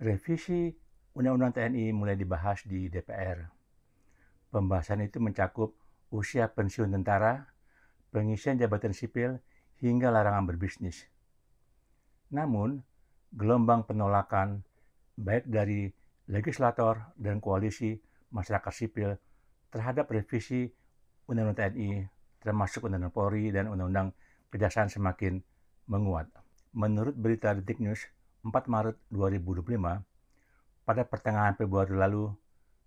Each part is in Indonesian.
Revisi Undang-Undang TNI mulai dibahas di DPR. Pembahasan itu mencakup usia pensiun tentara, pengisian jabatan sipil, hingga larangan berbisnis. Namun, gelombang penolakan baik dari legislator dan koalisi masyarakat sipil terhadap revisi Undang-Undang TNI, termasuk Undang-Undang Polri dan Undang-Undang Kejaksaan semakin menguat. Menurut berita Detik News, 4 Maret 2025, pada pertengahan Februari lalu,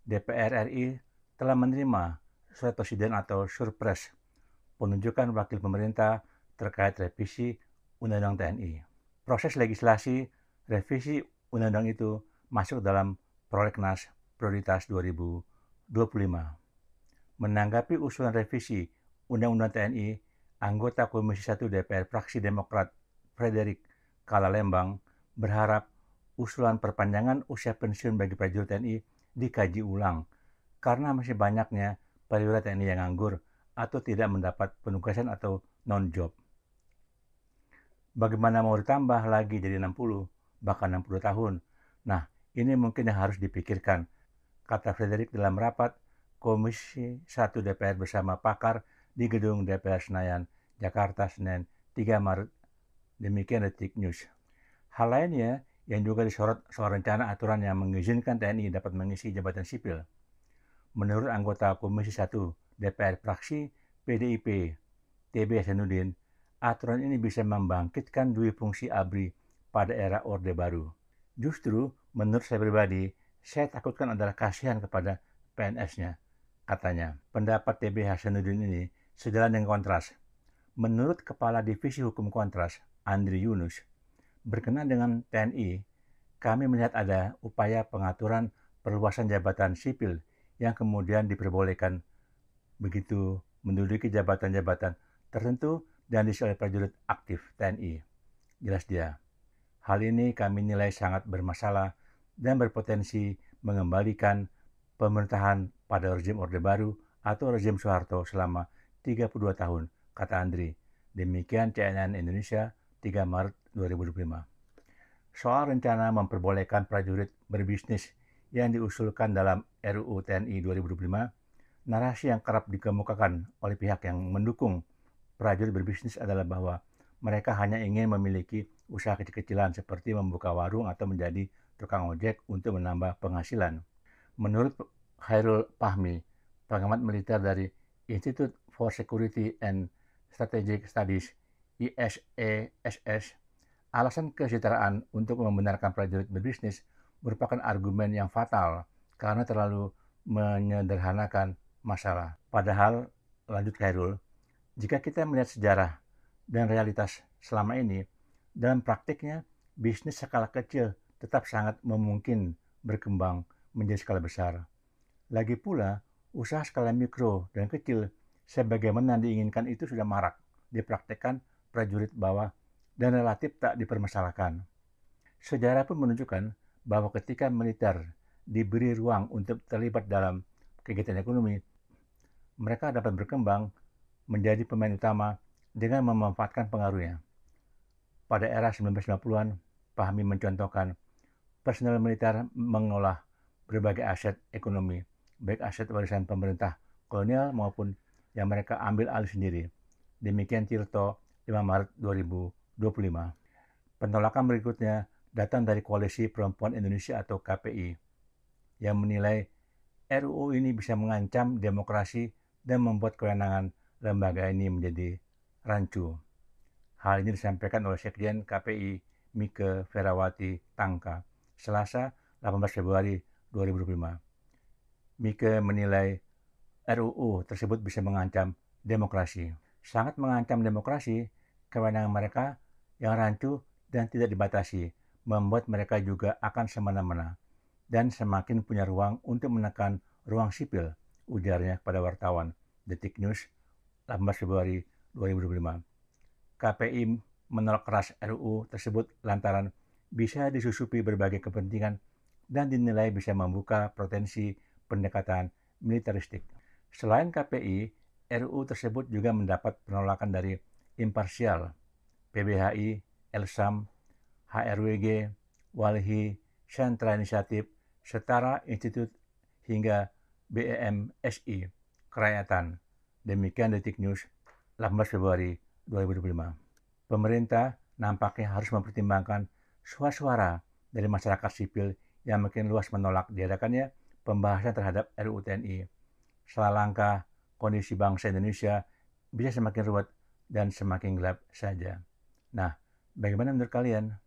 DPR RI telah menerima surat presiden atau surpres penunjukan wakil pemerintah terkait revisi Undang-Undang TNI. Proses legislasi revisi Undang-Undang itu masuk dalam Prolegnas Prioritas 2025. Menanggapi usulan revisi Undang-Undang TNI, anggota Komisi 1 DPR fraksi Demokrat Frederick Kalalembang berharap usulan perpanjangan usia pensiun bagi prajurit TNI dikaji ulang karena masih banyaknya prajurit TNI yang nganggur atau tidak mendapat penugasan atau non-job. Bagaimana mau ditambah lagi jadi 60, bahkan 60 tahun? Nah, ini mungkin yang harus dipikirkan, kata Frederick dalam rapat Komisi 1 DPR bersama pakar di gedung DPR Senayan, Jakarta, Senin 3 Maret. Demikian Detik News. Hal lainnya yang juga disorot soal rencana aturan yang mengizinkan TNI dapat mengisi jabatan sipil. Menurut anggota Komisi 1 DPR fraksi PDIP, TB Hasanuddin, aturan ini bisa membangkitkan dui fungsi ABRI pada era Orde Baru. Justru, menurut saya pribadi, saya takutkan adalah kasihan kepada PNS-nya, katanya. Pendapat TB Hasanuddin ini sejalan dengan Kontras. Menurut Kepala Divisi Hukum Kontras, Andri Yunus, berkenaan dengan TNI, kami melihat ada upaya pengaturan perluasan jabatan sipil yang kemudian diperbolehkan begitu menduduki jabatan-jabatan tertentu dan diisi oleh prajurit aktif TNI. Jelas dia. Hal ini kami nilai sangat bermasalah dan berpotensi mengembalikan pemerintahan pada rezim Orde Baru atau rezim Soeharto selama 32 tahun, kata Andri. Demikian CNN Indonesia 3 Maret 2025. Soal rencana memperbolehkan prajurit berbisnis yang diusulkan dalam RUU TNI 2025, narasi yang kerap dikemukakan oleh pihak yang mendukung prajurit berbisnis adalah bahwa mereka hanya ingin memiliki usaha kecil-kecilan seperti membuka warung atau menjadi tukang ojek untuk menambah penghasilan. Menurut Khairul Fahmi, pengamat militer dari Institute for Security and Strategic Studies ISESS, alasan kesejahteraan untuk membenarkan prajurit berbisnis merupakan argumen yang fatal karena terlalu menyederhanakan masalah. Padahal, lanjut Khairul, jika kita melihat sejarah dan realitas selama ini, dalam praktiknya bisnis skala kecil tetap sangat memungkinkan berkembang menjadi skala besar. Lagi pula, usaha skala mikro dan kecil sebagaimana diinginkan itu sudah marak dipraktikkan prajurit bawah dan relatif tak dipermasalahkan. Sejarah pun menunjukkan bahwa ketika militer diberi ruang untuk terlibat dalam kegiatan ekonomi, mereka dapat berkembang menjadi pemain utama dengan memanfaatkan pengaruhnya. Pada era 1990-an, Fahmi mencontohkan personel militer mengolah berbagai aset ekonomi, baik aset warisan pemerintah kolonial maupun yang mereka ambil alih sendiri. Demikian Tirto 5 Maret 2025. Penolakan berikutnya datang dari Koalisi Perempuan Indonesia atau KPI yang menilai RUU ini bisa mengancam demokrasi dan membuat kewenangan lembaga ini menjadi rancu. Hal ini disampaikan oleh Sekjen KPI Mike Ferawati Tangka, Selasa 18 Februari 2025. Mike menilai RUU tersebut bisa mengancam demokrasi. Sangat mengancam demokrasi, kewenangan mereka yang rancu dan tidak dibatasi, membuat mereka juga akan semena-mena dan semakin punya ruang untuk menekan ruang sipil, ujarnya kepada wartawan Detik News 18 Februari 2025. KPI menolak keras RUU tersebut lantaran bisa disusupi berbagai kepentingan dan dinilai bisa membuka potensi pendekatan militeristik. Selain KPI, RUU tersebut juga mendapat penolakan dari Imparsial, PBHI, Elsam, HRWG, Walhi, Sentra Inisiatif, Setara Institut, hingga BEMSI, Kerakyatan. Demikian Detik News 18 Februari 2025. Pemerintah nampaknya harus mempertimbangkan suara-suara dari masyarakat sipil yang makin luas menolak diadakannya pembahasan terhadap RUU TNI. Salah langkah, kondisi bangsa Indonesia bisa semakin ruwet dan semakin gelap saja. Nah, bagaimana menurut kalian?